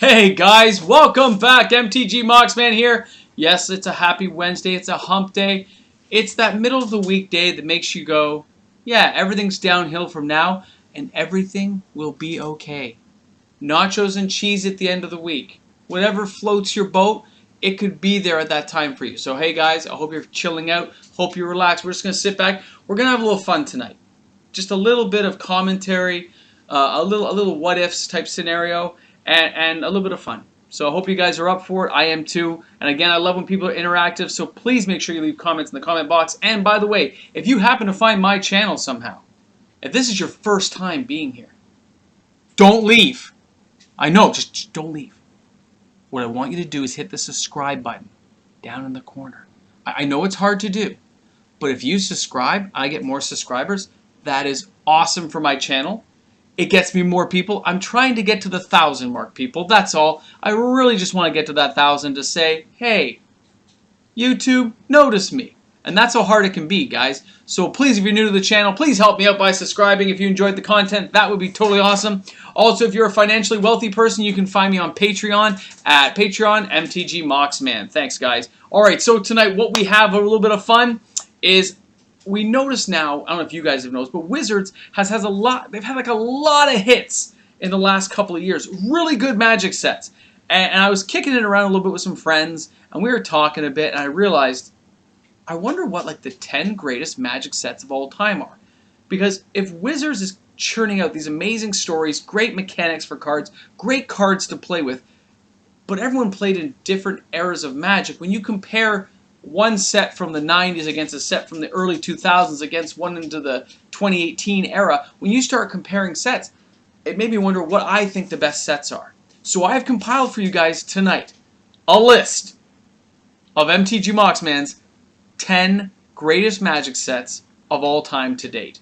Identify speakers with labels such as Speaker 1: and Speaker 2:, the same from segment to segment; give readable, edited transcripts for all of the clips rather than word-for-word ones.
Speaker 1: Hey guys, welcome back. MTG Moxman here. Yes, it's a happy Wednesday. It's a hump day. It's that middle of the week day that makes you go, yeah, everything's downhill from now and everything will be okay. Nachos and cheese at the end of the week. Whatever floats your boat, it could be there at that time for you. So hey guys, I hope you're chilling out. Hope you're relaxed. We're just going to sit back. We're going to have a little fun tonight. Just a little bit of commentary, a little what ifs type scenario, and a little bit of fun. So I hope you guys are up for it. I am too. And again, I love when people are interactive, so please make sure you leave comments in the comment box. And by the way, if you happen to find my channel somehow, if this is your first time being here, don't leave. I know, just don't leave. What I want you to do is hit the subscribe button down in the corner. I know it's hard to do, but if you subscribe, I get more subscribers. That is awesome for my channel. It gets me more people. I'm trying to get to the 1,000 mark, people. That's all. I really just want to get to that 1,000 to say, hey, YouTube, notice me. And that's how hard it can be, guys. So please, if you're new to the channel, please help me out by subscribing. If you enjoyed the content, that would be totally awesome. Also, if you're a financially wealthy person, you can find me on Patreon at Patreon MTG Moxman. Thanks, guys. All right, so tonight what we have, a little bit of fun, is we notice now, I don't know if you guys have noticed, but Wizards has a lot, they've had like a lot of hits in the last couple of years. Really good Magic sets. And I was kicking it around a little bit with some friends, and we were talking a bit, and I realized, I wonder what like the 10 greatest Magic sets of all time are. Because if Wizards is churning out these amazing stories, great mechanics for cards, great cards to play with, but everyone played in different eras of Magic, when you compare one set from the 90s against a set from the early 2000s against one into the 2018 era, when you start comparing sets, it made me wonder what I think the best sets are. So I've compiled for you guys tonight a list of MTG Moxman's 10 greatest Magic sets of all time to date.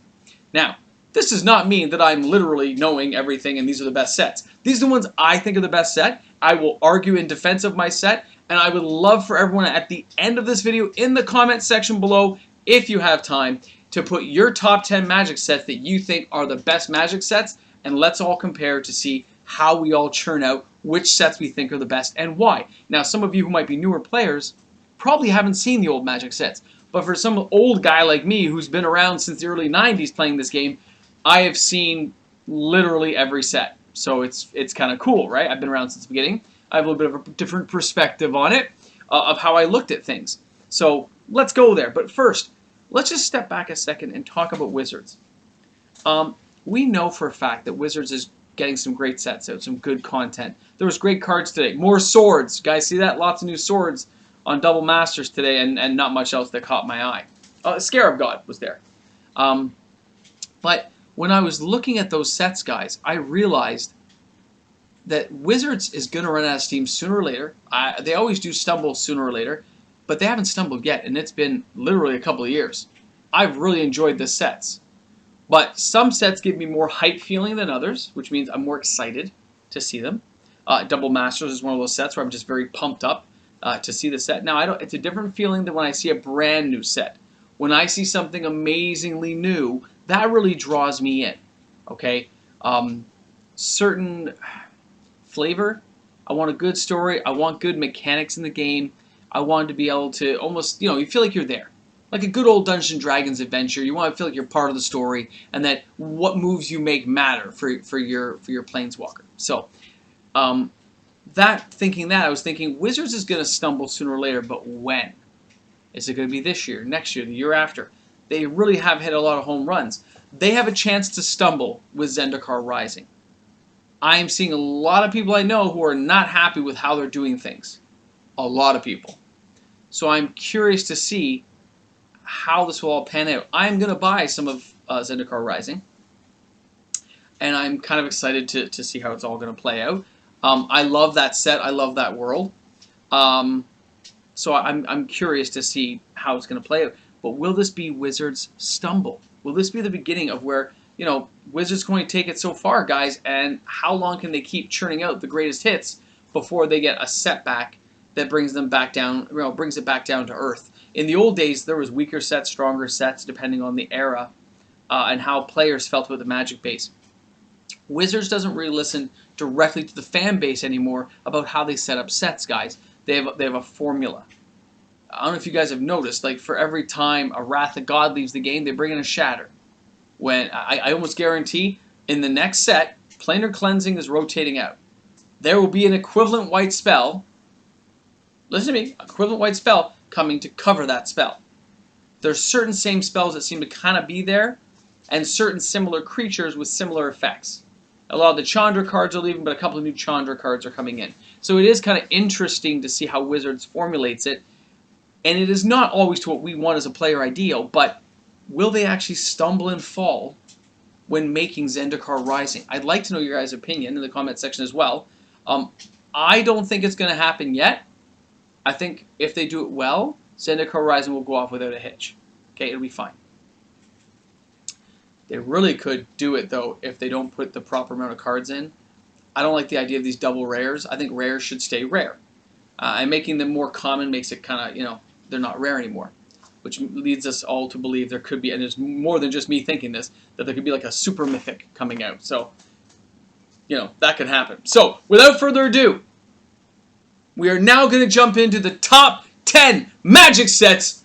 Speaker 1: Now, this does not mean that I'm literally knowing everything and these are the best sets. These are the ones I think are the best set. I will argue in defense of my set, and I would love for everyone at the end of this video in the comment section below, if you have time, to put your top 10 Magic sets that you think are the best Magic sets, and let's all compare to see how we all churn out which sets we think are the best and why. Now, some of you who might be newer players probably haven't seen the old Magic sets, but for some old guy like me who's been around since the early 90s playing this game, I have seen literally every set. So it's kind of cool, right? I've been around since the beginning. I have a little bit of a different perspective on it, of how I looked at things. So let's go there. But first, let's just step back a second and talk about Wizards. We know for a fact that Wizards is getting some great sets out, some good content. There was great cards today. More swords. Guys, see that? Lots of new swords on Double Masters today, and not much else that caught my eye. Scarab God was there. But when I was looking at those sets, guys, I realized that Wizards is going to run out of steam sooner or later. They always do stumble sooner or later, but they haven't stumbled yet, and it's been literally a couple of years. I've really enjoyed the sets. But some sets give me more hype feeling than others, which means I'm more excited to see them. Double Masters is one of those sets where I'm just very pumped up to see the set. Now, it's a different feeling than when I see a brand new set. When I see something amazingly new, that really draws me in. Okay? Certain flavor. I want a good story. I want good mechanics in the game. I want to be able to almost, you feel like you're there. Like a good old Dungeons & Dragons adventure. You want to feel like you're part of the story and that what moves you make matter for your Planeswalker. So, thinking that, I was thinking Wizards is going to stumble sooner or later, but when? Is it going to be this year, next year, the year after? They really have hit a lot of home runs. They have a chance to stumble with Zendikar Rising. I am seeing a lot of people I know who are not happy with how they're doing things. A lot of people. So I'm curious to see how this will all pan out. I'm going to buy some of Zendikar Rising. And I'm kind of excited to see how it's all going to play out. I love that set. I love that world. So I'm curious to see how it's going to play out. But will this be Wizards' stumble? Will this be the beginning of where, Wizards going to take it so far, guys, and how long can they keep churning out the greatest hits before they get a setback that brings them back down, brings it back down to earth? In the old days, there was weaker sets, stronger sets, depending on the era and how players felt with the Magic base. Wizards doesn't really listen directly to the fan base anymore about how they set up sets, guys. They have a formula. I don't know if you guys have noticed, like for every time a Wrath of God leaves the game, they bring in a Shatter. When I almost guarantee in the next set, Planar Cleansing is rotating out. There will be an equivalent white spell, listen to me, equivalent white spell coming to cover that spell. There's certain same spells that seem to kind of be there, and certain similar creatures with similar effects. A lot of the Chandra cards are leaving, but a couple of new Chandra cards are coming in. So it is kind of interesting to see how Wizards formulates it. And it is not always to what we want as a player ideal, but will they actually stumble and fall when making Zendikar Rising? I'd like to know your guys' opinion in the comment section as well. I don't think it's going to happen yet. I think if they do it well, Zendikar Rising will go off without a hitch. Okay, it'll be fine. They really could do it, though, if they don't put the proper amount of cards in. I don't like the idea of these double rares. I think rares should stay rare. And making them more common makes it kind of, you know, they're not rare anymore. Which leads us all to believe there could be, and there's more than just me thinking this, that there could be like a super mythic coming out. So, you know, that could happen. So, without further ado, we are now going to jump into the top 10 Magic sets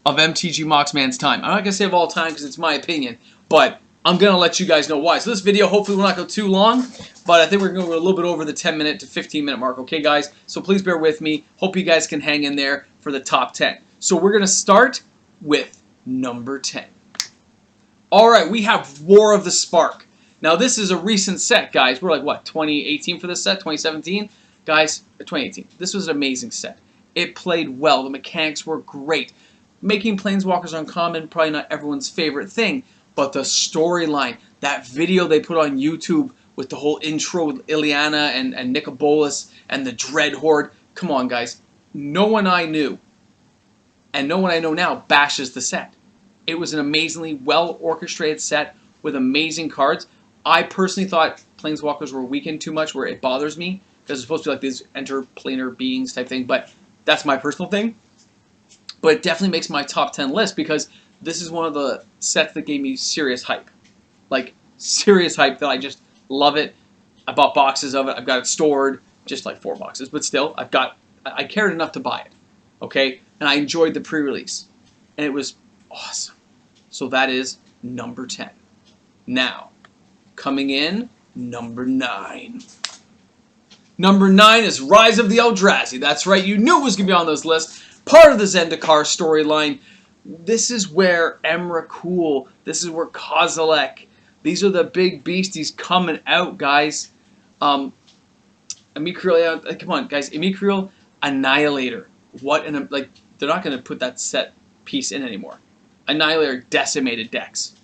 Speaker 1: of MTG Moxman's time. I'm not going to say of all time because it's my opinion, but I'm going to let you guys know why. So this video hopefully will not go too long, but I think we're going to go a little bit over the 10-minute to 15-minute mark, okay, guys? So please bear with me. Hope you guys can hang in there for the top 10. So we're going to start with number 10. All right, we have War of the Spark. Now, this is a recent set, guys. We're like, what, 2018 for this set? 2017? Guys, 2018. This was an amazing set. It played well. The mechanics were great. Making Planeswalkers uncommon, probably not everyone's favorite thing, but the storyline, that video they put on YouTube with the whole intro with Ileana and Nicol Bolas and the Dread Horde. Come on, guys. No one I knew, and no one I know now, bashes the set. It was an amazingly well-orchestrated set with amazing cards. I personally thought Planeswalkers were weakened too much where it bothers me, because it's supposed to be like these interplanar beings type thing, but that's my personal thing. But it definitely makes my top 10 list because this is one of the sets that gave me serious hype. Like, serious hype that I just love it. I bought boxes of it. I've got it stored, just like 4 boxes, but still, I cared enough to buy it, okay? And I enjoyed the pre-release, and it was awesome. So that is number 10. Now, coming in, number 9. Number 9 is Rise of the Eldrazi. That's right, you knew it was going to be on those lists. Part of the Zendikar storyline. This is where Emrakul, this is where Kozilek, these are the big beasties coming out, guys. Emikriel, come on, guys. Emikriel, Annihilator. What an, like, they're not going to put that set piece in anymore. Annihilator decimated decks.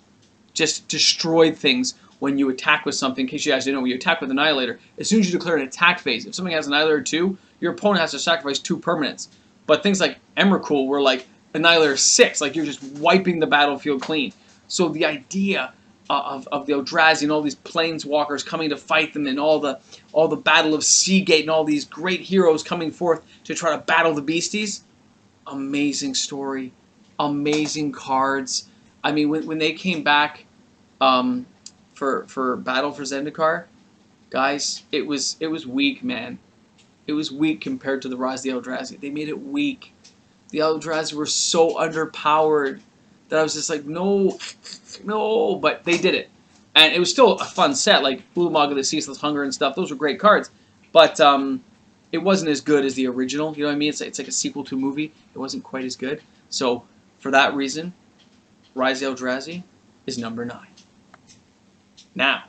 Speaker 1: Just destroyed things when you attack with something. In case you guys didn't know, when you attack with Annihilator, as soon as you declare an attack phase, if something has Annihilator 2, your opponent has to sacrifice 2 permanents. But things like Emrakul were like Annihilator 6, like you're just wiping the battlefield clean. So the idea of the Eldrazi and all these Planeswalkers coming to fight them and all the Battle of Seagate and all these great heroes coming forth to try to battle the beasties, amazing story, amazing cards. I mean, when they came back for Battle for Zendikar, guys, it was weak, man. It was weak compared to the Rise of the Eldrazi. They made it weak. The Eldrazi were so underpowered that I was just like, no, no, but they did it. And it was still a fun set, like Ulamog of the Ceaseless Hunger and stuff. Those were great cards. But it wasn't as good as the original, you know what I mean? It's like a sequel to a movie. It wasn't quite as good. So, for that reason, Rise of the Eldrazi is number 9. Now,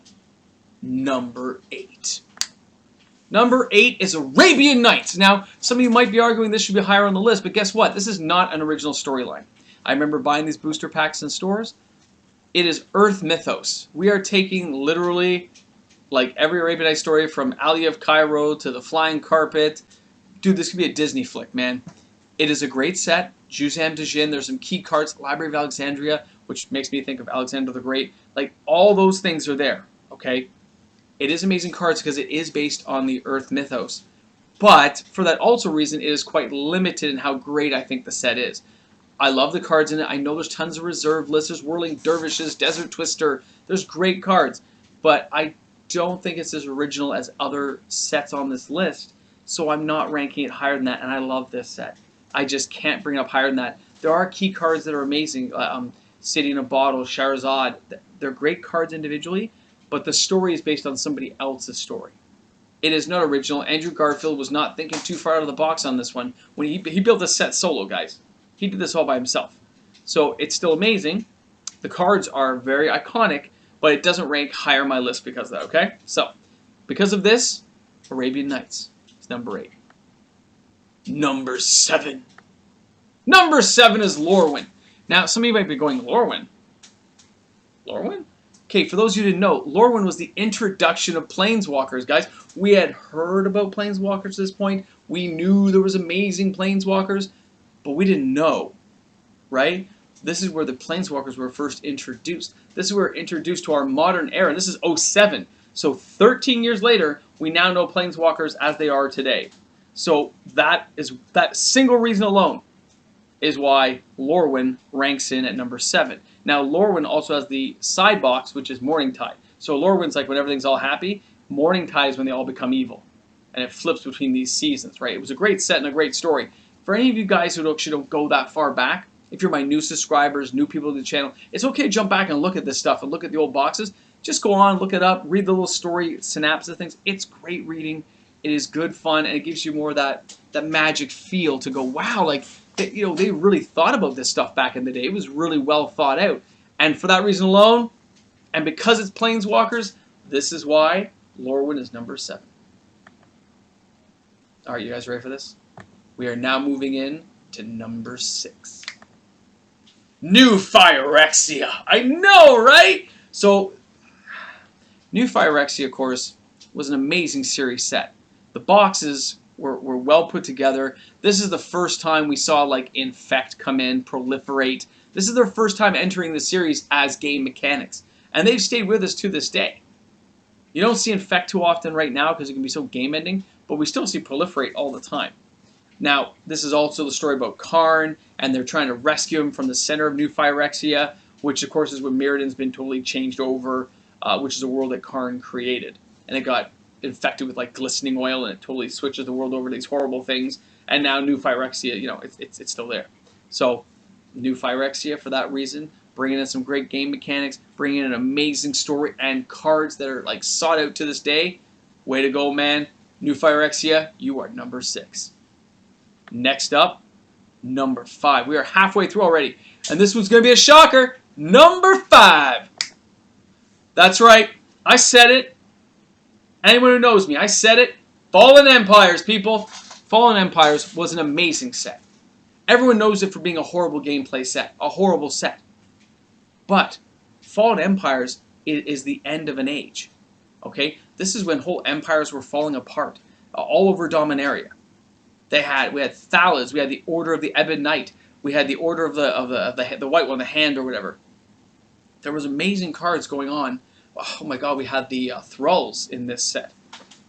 Speaker 1: number 8. Number 8 is Arabian Nights. Now, some of you might be arguing this should be higher on the list, but guess what? This is not an original storyline. I remember buying these booster packs in stores. It is Earth Mythos. We are taking literally like every Arabian Nights story from Ali of Cairo to the Flying Carpet. Dude, this could be a Disney flick, man. It is a great set. Juzam Djinn, there's some key cards. Library of Alexandria, which makes me think of Alexander the Great. Like, all those things are there, okay? It is amazing cards because it is based on the Earth Mythos. But, for that also reason, it is quite limited in how great I think the set is. I love the cards in it. I know there's tons of reserve lists. There's Whirling Dervishes, Desert Twister. There's great cards. But I don't think it's as original as other sets on this list, so I'm not ranking it higher than that, and I love this set. I just can't bring it up higher than that. There are key cards that are amazing. City in a Bottle, Charizard. They're great cards individually, but the story is based on somebody else's story. It is not original. Andrew Garfield was not thinking too far out of the box on this one. When he built this set solo, guys. He did this all by himself. So it's still amazing. The cards are very iconic, but it doesn't rank higher on my list because of that, okay? So, because of this, Arabian Nights is number 8. Number 7. Number 7 is Lorwyn. Now, some of you might be going, Lorwyn? Lorwyn? Okay, for those of you who didn't know, Lorwyn was the introduction of Planeswalkers, guys. We had heard about Planeswalkers at this point. We knew there was amazing Planeswalkers, but we didn't know, right? This is where the Planeswalkers were first introduced. This is where we're introduced to our modern era. This is 07. So 13 years later, we now know Planeswalkers as they are today. So that single reason alone is why Lorwyn ranks in at number 7. Now, Lorwyn also has the side box, which is Morningtide. So Lorwyn's like when everything's all happy. Morningtide is when they all become evil. And it flips between these seasons, right? It was a great set and a great story. For any of you guys who actually don't go that far back, if you're my new subscribers, new people to the channel, it's okay to jump back and look at this stuff and look at the old boxes. Just go on, look it up, read the little story synopsis of things. It's great reading. It is good fun, and it gives you more of that magic feel to go, wow, like, they really thought about this stuff back in the day. It was really well thought out. And for that reason alone, and because it's Planeswalkers, this is why Lorwyn is number 7. All right, you guys ready for this? We are now moving in to number 6. New Phyrexia. I know, right? So, New Phyrexia, of course, was an amazing series set. The boxes were well put together. This is the first time we saw like Infect come in, Proliferate. This is their first time entering the series as game mechanics. And they've stayed with us to this day. You don't see Infect too often right now because it can be so game-ending, but we still see Proliferate all the time. Now, this is also the story about Karn, and they're trying to rescue him from the center of New Phyrexia, which of course is when Mirrodin's been totally changed over, which is a world that Karn created. And it got infected with like glistening oil, and it totally switches the world over to these horrible things. And now New Phyrexia, it's still there. So, New Phyrexia for that reason, bringing in some great game mechanics, bringing in an amazing story, and cards that are like sought out to this day. Way to go, man. New Phyrexia, you are number 6. Next up, number 5. We are halfway through already. And this one's going to be a shocker. Number 5. That's right. I said it. Anyone who knows me, I said it. Fallen Empires, people. Fallen Empires was an amazing set. Everyone knows it for being a horrible gameplay set. A horrible set. But Fallen Empires is the end of an age. Okay? This is when whole empires were falling apart. All over Dominaria. We had Thalids, we had the Order of the Ebon Knight, we had the Order of the white one, the Hand or whatever. There was amazing cards going on. Oh my god, we had the Thralls in this set.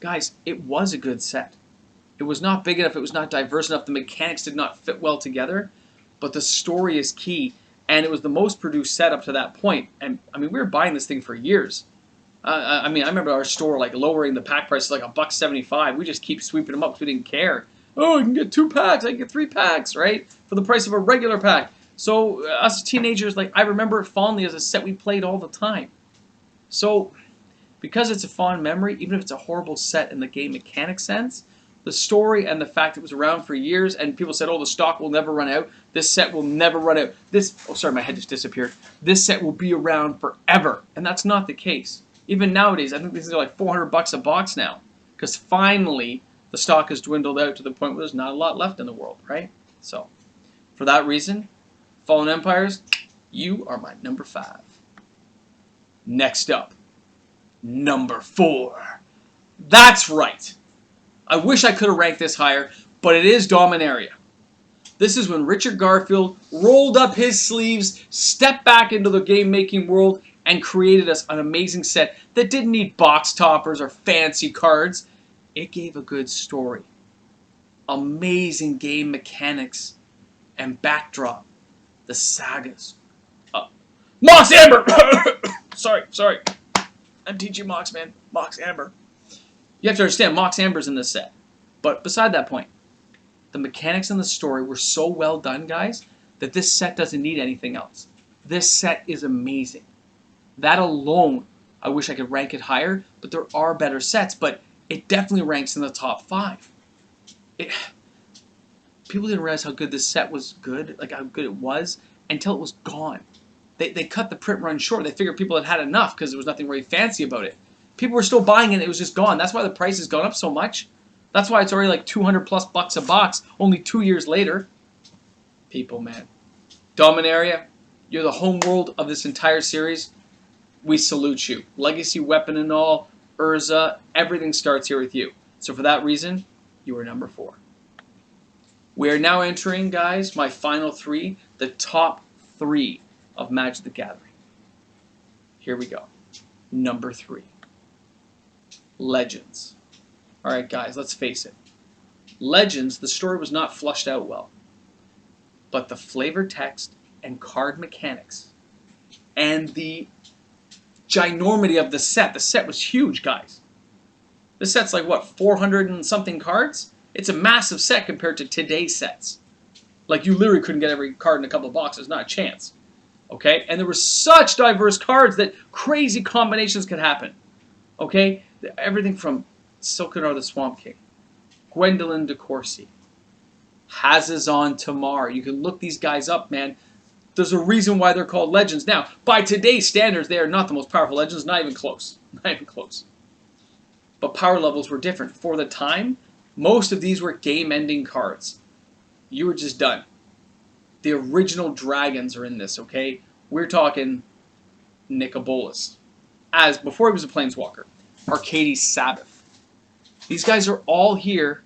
Speaker 1: Guys, it was a good set. It was not big enough, it was not diverse enough, the mechanics did not fit well together, but the story is key, and it was the most produced set up to that point. And I mean, we were buying this thing for years. I remember our store like lowering the pack price to like $1.75. We just keep sweeping them up because we didn't care. Oh, I can get 2 packs, I can get 3 packs, right? For the price of a regular pack. So, us teenagers, like, I remember it fondly as a set we played all the time. So, because it's a fond memory, even if it's a horrible set in the game mechanic sense, the story and the fact it was around for years, and people said, oh, the stock will never run out. This set will never run out. Oh, sorry, my head just disappeared. This set will be around forever. And that's not the case. Even nowadays, I think these are like $400 a box now. Because finally, the stock has dwindled out to the point where there's not a lot left in the world, right? So, for that reason, Fallen Empires, you are my number 5. Next up, number 4. That's right. I wish I could have ranked this higher, but it is Dominaria. This is when Richard Garfield rolled up his sleeves, stepped back into the game-making world, and created us an amazing set that didn't need box toppers or fancy cards. It gave a good story, amazing game mechanics, and backdrop. The sagas. Mox Amber! sorry. MTG Mox, man. Mox Amber. You have to understand, Mox Amber's in this set. But beside that point, the mechanics and the story were so well done, guys, that this set doesn't need anything else. This set is amazing. That alone, I wish I could rank it higher, but there are better sets, but it definitely ranks in the top 5. People didn't realize how good this set was good, like how good it was, until it was gone. They cut the print run short. They figured people had had enough because there was nothing really fancy about it. People were still buying it, it was just gone. That's why the price has gone up so much. That's why it's already like 200 plus bucks a box, only 2 years later. People, man. Dominaria, you're the home world of this entire series. We salute you. Legacy Weapon and all, Urza, everything starts here with you. So for that reason, you are number 4. We are now entering, guys, my final 3, the top 3 of Magic the Gathering. Here we go. Number 3. Legends. Alright, guys, let's face it. Legends, the story was not flushed out well. But the flavor text and card mechanics and the ginormity of the set was huge, guys. This set's like, what, 400 and something cards? It's a massive set compared to today's sets. Like, you literally couldn't get every card in a couple of boxes, not a chance. Okay? And there were such diverse cards that crazy combinations could happen. Okay? Everything from Silcanar the Swamp King, Gwendolyn de Courcy, Hazazon Tamar. You can look these guys up, man. There's a reason why they're called legends. Now, by today's standards, they are not the most powerful legends. Not even close. Not even close. But power levels were different. For the time, most of these were game-ending cards. You were just done. The original dragons are in this, okay? We're talking Nicobolas. As before he was a Planeswalker. Arcades Sabbath. These guys are all here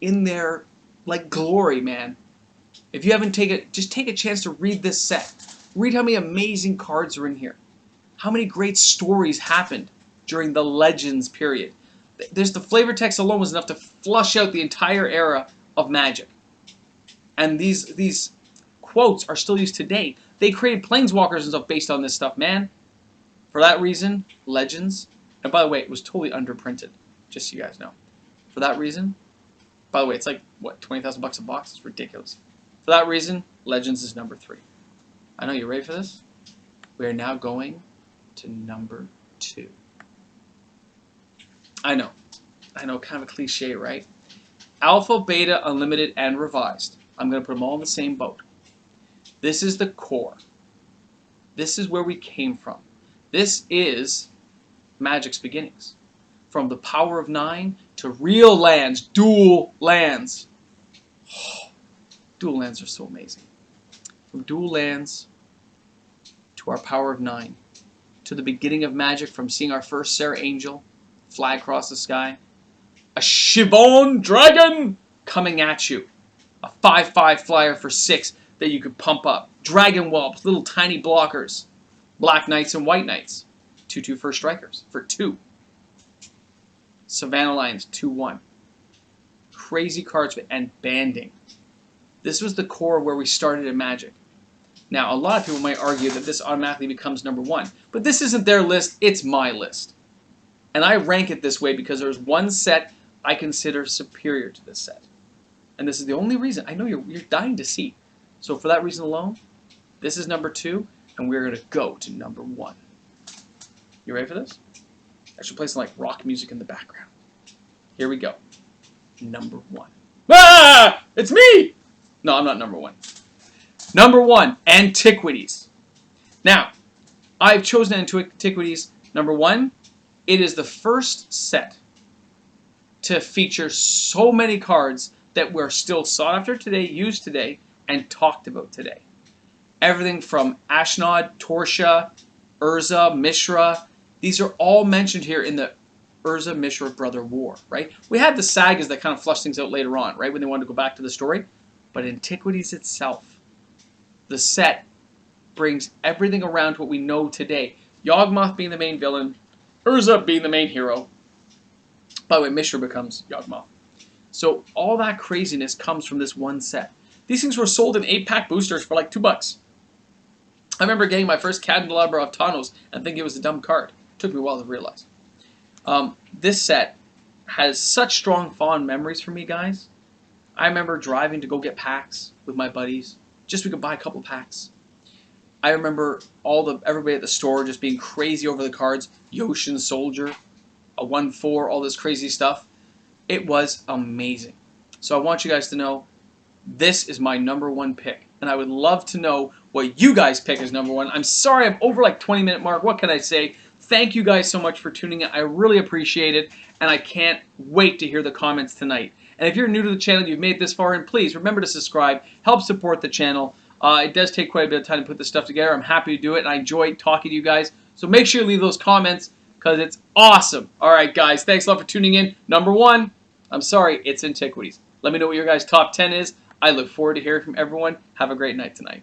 Speaker 1: in their, like, glory, man. If you haven't taken it, just take a chance to read this set. Read how many amazing cards are in here. How many great stories happened during the Legends period. There's the flavor text alone was enough to flush out the entire era of Magic. And these quotes are still used today. They created Planeswalkers and stuff based on this stuff, man. For that reason, Legends. And by the way, it was totally underprinted. Just so you guys know. For that reason, by the way, it's like, what, 20,000 bucks a box? It's ridiculous. For that reason, Legends is number 3. I know you're ready for this. We are now going to number 2. I know, kind of a cliche, right? Alpha, Beta, Unlimited, and Revised. I'm going to put them all in the same boat. This is the core. This is where we came from. This is Magic's beginnings. From the power of 9 to real lands, dual lands. Oh, dual lands are so amazing. From dual lands to our power of 9 to the beginning of Magic, from seeing our first Serra Angel fly across the sky, a Shivon Dragon coming at you, a 5/5 flyer for 6 that you could pump up, Dragon Whelps, little tiny blockers, Black Knights and White Knights, 2/2 first strikers for 2. Savannah Lions, 2/1. Crazy cards and banding. This was the core where we started in Magic. Now, a lot of people might argue that this automatically becomes number 1. But this isn't their list, it's my list. And I rank it this way because there's one set I consider superior to this set. And this is the only reason. I know you're dying to see. So for that reason alone, this is number 2, and we're going to go to number 1. You ready for this? I should play some like rock music in the background. Here we go. Number 1. Ah! It's me! No, I'm not number 1. Number 1, Antiquities. Now, I've chosen Antiquities. Number 1, it is the first set to feature so many cards that were still sought after today, used today, and talked about today. Everything from Ashnod, Torsha, Urza, Mishra. These are all mentioned here in the Urza Mishra Brother War, right? We had the sagas that kind of flushed things out later on, right, when they wanted to go back to the story. But Antiquities itself, the set, brings everything around to what we know today. Yawgmoth being the main villain, Urza being the main hero. By the way, Mishra becomes Yawgmoth. So all that craziness comes from this one set. These things were sold in 8-pack boosters for like $2. I remember getting my first Candelabra of Tawnos and thinking it was a dumb card. It took me a while to realize. This set has such strong, fond memories for me, guys. I remember driving to go get packs with my buddies, just so we could buy a couple packs. I remember everybody at the store just being crazy over the cards. Yoshin Soldier, a 1/4, all this crazy stuff. It was amazing. So I want you guys to know this is my #1 pick, and I would love to know what you guys pick as #1. I'm sorry I'm over like 20-minute mark. What can I say? Thank you guys so much for tuning in. I really appreciate it, and I can't wait to hear the comments tonight. And if you're new to the channel, you've made it this far in, please remember to subscribe. Help support the channel. It does take quite a bit of time to put this stuff together. I'm happy to do it, and I enjoy talking to you guys. So make sure you leave those comments, because it's awesome. All right, guys, thanks a lot for tuning in. #1, I'm sorry, it's Antiquities. Let me know what your guys' top 10 is. I look forward to hearing from everyone. Have a great night tonight.